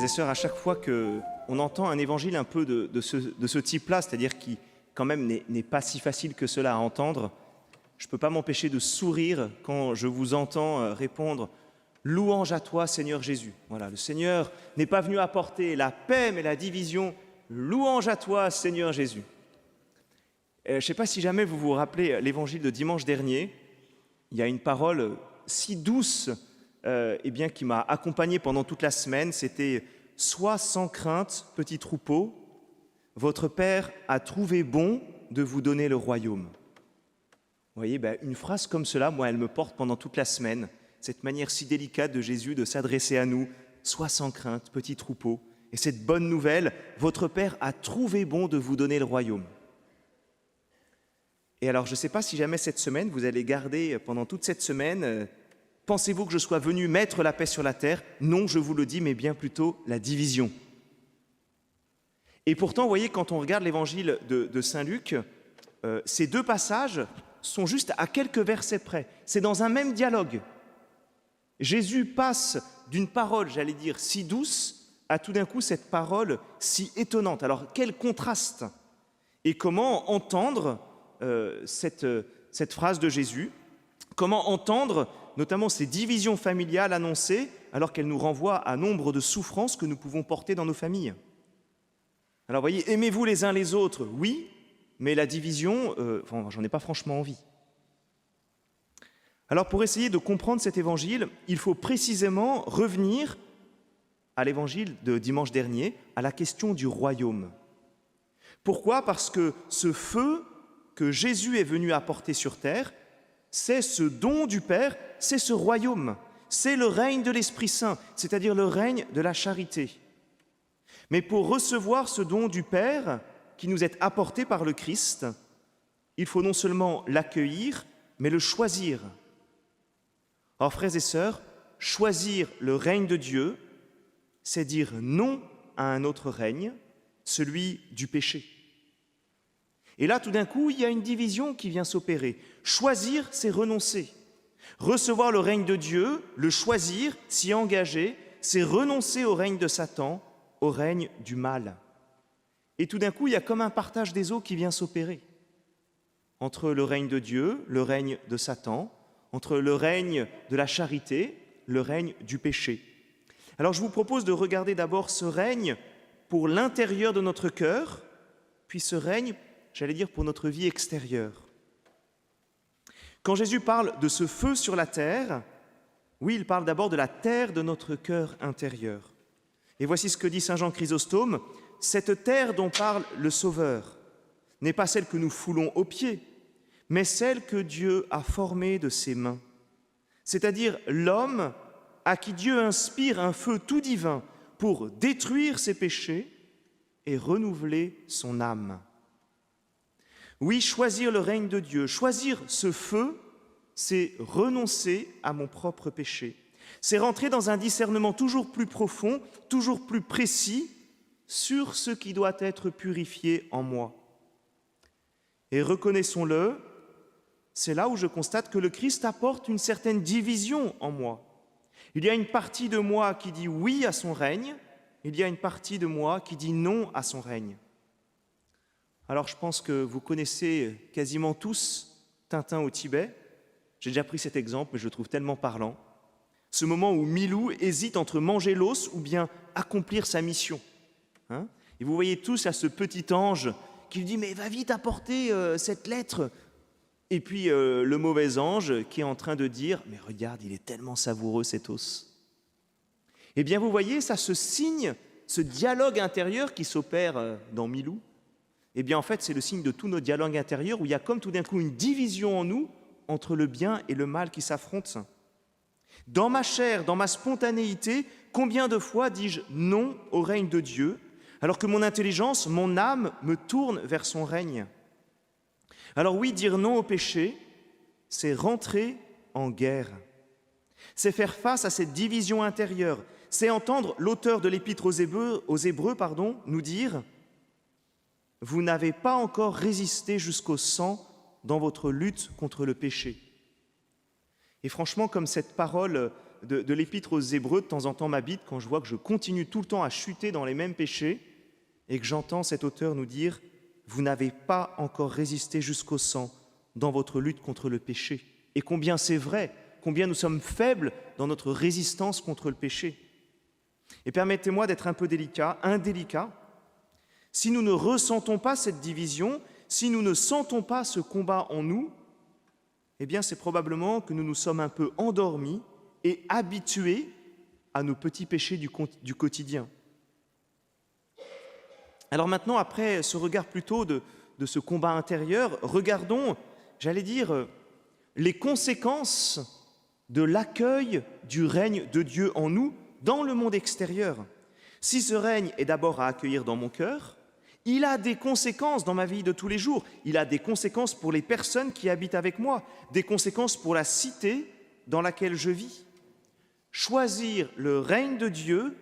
frères et sœurs, à chaque fois qu'on entend un évangile un peu de ce type-là, c'est-à-dire qui, quand même, n'est pas si facile que cela à entendre, je ne peux pas m'empêcher de sourire quand je vous entends répondre « Louange à toi, Seigneur Jésus ». Voilà, le Seigneur n'est pas venu apporter la paix, mais la division. Louange à toi, Seigneur Jésus. Je ne sais pas si jamais vous vous rappelez l'évangile de dimanche dernier. Il y a une parole si douce qui m'a accompagné pendant toute la semaine. C'était « Sois sans crainte, petit troupeau, votre Père a trouvé bon de vous donner le royaume ». Vous voyez, une phrase comme cela, moi, elle me porte pendant toute la semaine. Cette manière si délicate de Jésus de s'adresser à nous. « Sois sans crainte, petit troupeau ». Et cette bonne nouvelle, votre Père a trouvé bon de vous donner le royaume. Et alors, je ne sais pas si jamais cette semaine, vous allez garder pendant toute cette semaine, pensez-vous que je sois venu mettre la paix sur la terre? Non, je vous le dis, mais bien plutôt la division. Et pourtant, vous voyez, quand on regarde l'évangile de Saint Luc, ces deux passages sont juste à quelques versets près. C'est dans un même dialogue. Jésus passe d'une parole, j'allais dire, si douce, à tout d'un coup cette parole si étonnante. Alors, quel contraste! Et comment entendre cette phrase de Jésus? Comment entendre notamment ces divisions familiales annoncées alors qu'elles nous renvoient à nombre de souffrances que nous pouvons porter dans nos familles? Alors, vous voyez, aimez-vous les uns les autres, oui, mais la division, j'en ai pas franchement envie. Alors, pour essayer de comprendre cet évangile, il faut précisément revenir à l'évangile de dimanche dernier, à la question du royaume. Pourquoi? Parce que ce feu que Jésus est venu apporter sur terre, c'est ce don du Père, c'est ce royaume, c'est le règne de l'Esprit Saint, c'est-à-dire le règne de la charité. Mais pour recevoir ce don du Père qui nous est apporté par le Christ, il faut non seulement l'accueillir, mais le choisir. Alors, frères et sœurs, choisir le règne de Dieu, c'est dire non à un autre règne, celui du péché. Et là, tout d'un coup, il y a une division qui vient s'opérer. Choisir, c'est renoncer. Recevoir le règne de Dieu, le choisir, s'y engager, c'est renoncer au règne de Satan, au règne du mal. Et tout d'un coup, il y a comme un partage des eaux qui vient s'opérer entre le règne de Dieu, le règne de Satan, entre le règne de la charité, le règne du péché. Alors, je vous propose de regarder d'abord ce règne pour l'intérieur de notre cœur, puis ce règne, j'allais dire, pour notre vie extérieure. Quand Jésus parle de ce feu sur la terre, oui, il parle d'abord de la terre de notre cœur intérieur. Et voici ce que dit saint Jean Chrysostome: cette terre dont parle le Sauveur n'est pas celle que nous foulons aux pieds, mais celle que Dieu a formée de ses mains, c'est-à-dire l'homme à qui Dieu inspire un feu tout divin pour détruire ses péchés et renouveler son âme. Oui, choisir le règne de Dieu, choisir ce feu, c'est renoncer à mon propre péché. C'est rentrer dans un discernement toujours plus profond, toujours plus précis sur ce qui doit être purifié en moi. Et reconnaissons-le, c'est là où je constate que le Christ apporte une certaine division en moi. Il y a une partie de moi qui dit oui à son règne, il y a une partie de moi qui dit non à son règne. Alors je pense que vous connaissez quasiment tous Tintin au Tibet. J'ai déjà pris cet exemple, mais je le trouve tellement parlant. Ce moment où Milou hésite entre manger l'os ou bien accomplir sa mission. Et vous voyez tous à ce petit ange qui lui dit « Mais va vite apporter cette lettre !» Et puis le mauvais ange qui est en train de dire « Mais regarde, il est tellement savoureux cet os !» Eh bien vous voyez, ça se signe, ce dialogue intérieur qui s'opère dans Milou, eh bien en fait c'est le signe de tous nos dialogues intérieurs où il y a comme tout d'un coup une division en nous entre le bien et le mal qui s'affrontent. Dans ma chair, dans ma spontanéité, combien de fois dis-je non au règne de Dieu, alors que mon intelligence, mon âme me tourne vers son règne? Alors oui, dire non au péché, c'est rentrer en guerre. C'est faire face à cette division intérieure. C'est entendre l'auteur de l'Épître aux Hébreux nous dire « Vous n'avez pas encore résisté jusqu'au sang dans votre lutte contre le péché. » Et franchement, comme cette parole de l'Épître aux Hébreux de temps en temps m'habite quand je vois que je continue tout le temps à chuter dans les mêmes péchés et que j'entends cet auteur nous dire « Vous n'avez pas encore résisté jusqu'au sang dans votre lutte contre le péché. » Et combien c'est vrai, combien nous sommes faibles dans notre résistance contre le péché. Et permettez-moi d'être un peu indélicat. Si nous ne ressentons pas cette division, si nous ne sentons pas ce combat en nous, eh bien c'est probablement que nous nous sommes un peu endormis et habitués à nos petits péchés du quotidien. Alors maintenant, après ce regard plutôt de ce combat intérieur, regardons, j'allais dire, les conséquences de l'accueil du règne de Dieu en nous dans le monde extérieur. Si ce règne est d'abord à accueillir dans mon cœur, il a des conséquences dans ma vie de tous les jours. Il a des conséquences pour les personnes qui habitent avec moi, des conséquences pour la cité dans laquelle je vis. Choisir le règne de Dieu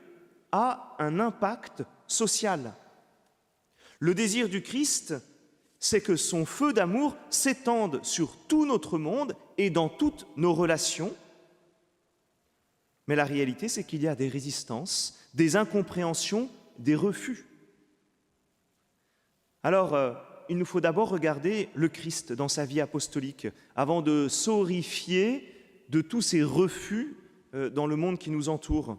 a un impact social. Le désir du Christ, c'est que son feu d'amour s'étende sur tout notre monde et dans toutes nos relations. Mais la réalité, c'est qu'il y a des résistances, des incompréhensions, des refus. Alors, il nous faut d'abord regarder le Christ dans sa vie apostolique, avant de s'horrifier de tous ces refus dans le monde qui nous entoure.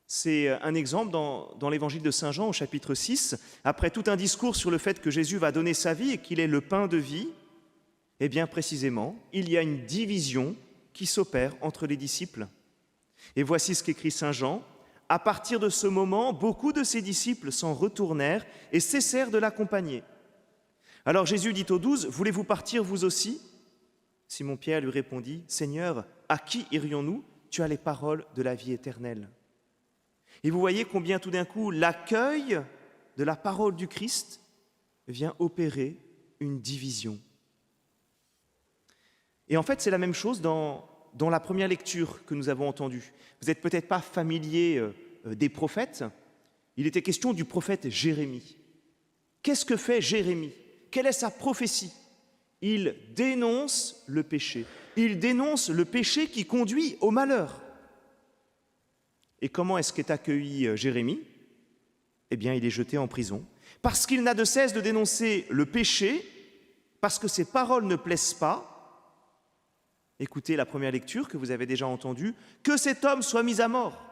C'est un exemple dans l'évangile de Saint Jean au chapitre 6. Après tout un discours sur le fait que Jésus va donner sa vie et qu'il est le pain de vie, eh bien précisément, il y a une division qui s'opère entre les disciples. Et voici ce qu'écrit Saint Jean. À partir de ce moment, beaucoup de ses disciples s'en retournèrent et cessèrent de l'accompagner. Alors Jésus dit aux 12, « Voulez-vous partir vous aussi ?» Simon-Pierre lui répondit, « Seigneur, à qui irions-nous? Tu as les paroles de la vie éternelle. » Et vous voyez combien tout d'un coup l'accueil de la parole du Christ vient opérer une division. Et en fait, c'est la même chose dans la première lecture que nous avons entendue. Vous n'êtes peut-être pas familier des prophètes. Il était question du prophète Jérémie. Qu'est-ce que fait Jérémie? Quelle est sa prophétie? Il dénonce le péché. Il dénonce le péché qui conduit au malheur. Et comment est-ce qu'est accueilli Jérémie? Eh bien, il est jeté en prison. Parce qu'il n'a de cesse de dénoncer le péché, parce que ses paroles ne plaisent pas. Écoutez la première lecture que vous avez déjà entendue. Que cet homme soit mis à mort.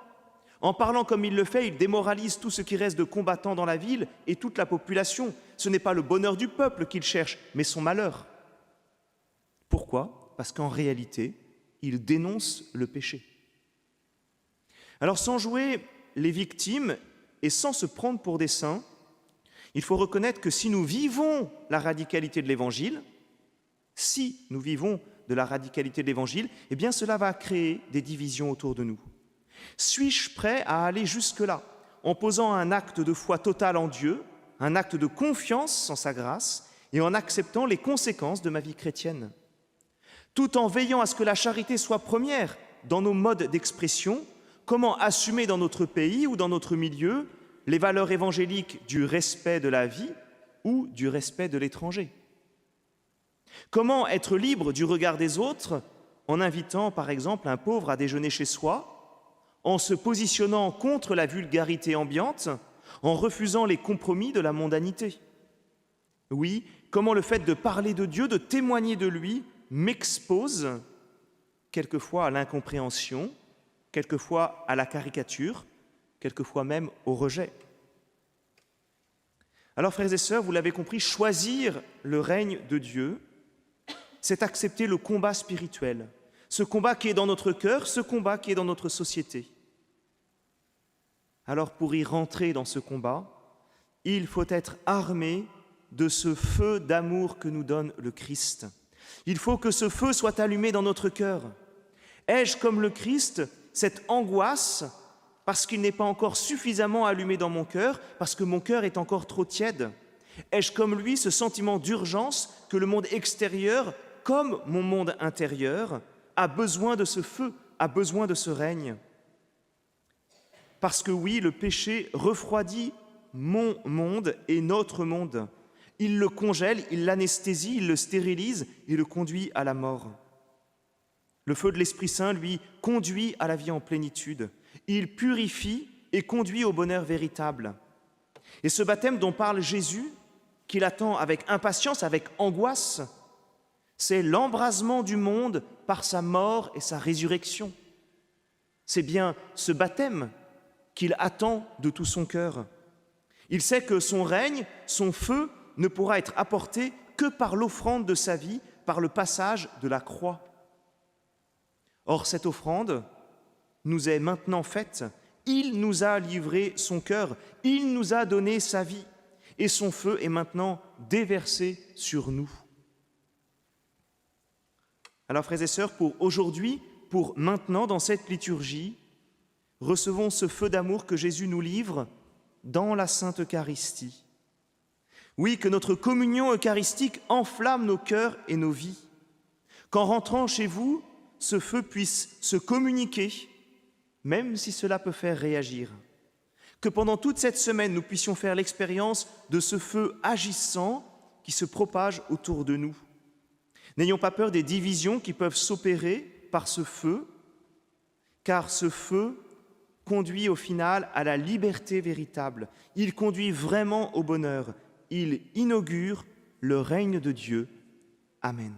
En parlant comme il le fait, il démoralise tout ce qui reste de combattants dans la ville et toute la population. Ce n'est pas le bonheur du peuple qu'il cherche, mais son malheur. Pourquoi? Parce qu'en réalité, il dénonce le péché. Alors, sans jouer les victimes et sans se prendre pour des saints, il faut reconnaître que si nous vivons la radicalité de l'Évangile, si nous vivons de la radicalité de l'Évangile, eh bien cela va créer des divisions autour de nous. Suis-je prêt à aller jusque-là, en posant un acte de foi totale en Dieu, un acte de confiance en sa grâce, et en acceptant les conséquences de ma vie chrétienne, tout en veillant à ce que la charité soit première dans nos modes d'expression? Comment assumer dans notre pays ou dans notre milieu les valeurs évangéliques du respect de la vie ou du respect de l'étranger? Comment être libre du regard des autres en invitant, par exemple, un pauvre à déjeuner chez soi, en se positionnant contre la vulgarité ambiante, en refusant les compromis de la mondanité? Oui, comment le fait de parler de Dieu, de témoigner de lui, m'expose quelquefois à l'incompréhension, quelquefois à la caricature, quelquefois même au rejet. Alors, frères et sœurs, vous l'avez compris, choisir le règne de Dieu, c'est accepter le combat spirituel, ce combat qui est dans notre cœur, ce combat qui est dans notre société. Alors, pour y rentrer dans ce combat, il faut être armé de ce feu d'amour que nous donne le Christ. Il faut que ce feu soit allumé dans notre cœur. Ai-je, comme le Christ, cette angoisse parce qu'il n'est pas encore suffisamment allumé dans mon cœur, parce que mon cœur est encore trop tiède? Ai-je comme lui ce sentiment d'urgence que le monde extérieur, comme mon monde intérieur, a besoin de ce feu, a besoin de ce règne? Parce que oui, le péché refroidit mon monde et notre monde. Il le congèle, il l'anesthésie, il le stérilise, il le conduit à la mort. Le feu de l'Esprit Saint, lui, conduit à la vie en plénitude. Il purifie et conduit au bonheur véritable. Et ce baptême dont parle Jésus, qu'il attend avec impatience, avec angoisse, c'est l'embrasement du monde par sa mort et sa résurrection. C'est bien ce baptême qu'il attend de tout son cœur. Il sait que son règne, son feu, ne pourra être apporté que par l'offrande de sa vie, par le passage de la croix. Or, cette offrande nous est maintenant faite. Il nous a livré son cœur, il nous a donné sa vie, et son feu est maintenant déversé sur nous. Alors, frères et sœurs, pour aujourd'hui, pour maintenant, dans cette liturgie, recevons ce feu d'amour que Jésus nous livre dans la Sainte Eucharistie. Oui, que notre communion eucharistique enflamme nos cœurs et nos vies. Qu'en rentrant chez vous, ce feu puisse se communiquer, même si cela peut faire réagir. Que pendant toute cette semaine, nous puissions faire l'expérience de ce feu agissant qui se propage autour de nous. N'ayons pas peur des divisions qui peuvent s'opérer par ce feu, car ce feu conduit au final à la liberté véritable. Il conduit vraiment au bonheur. Il inaugure le règne de Dieu. Amen.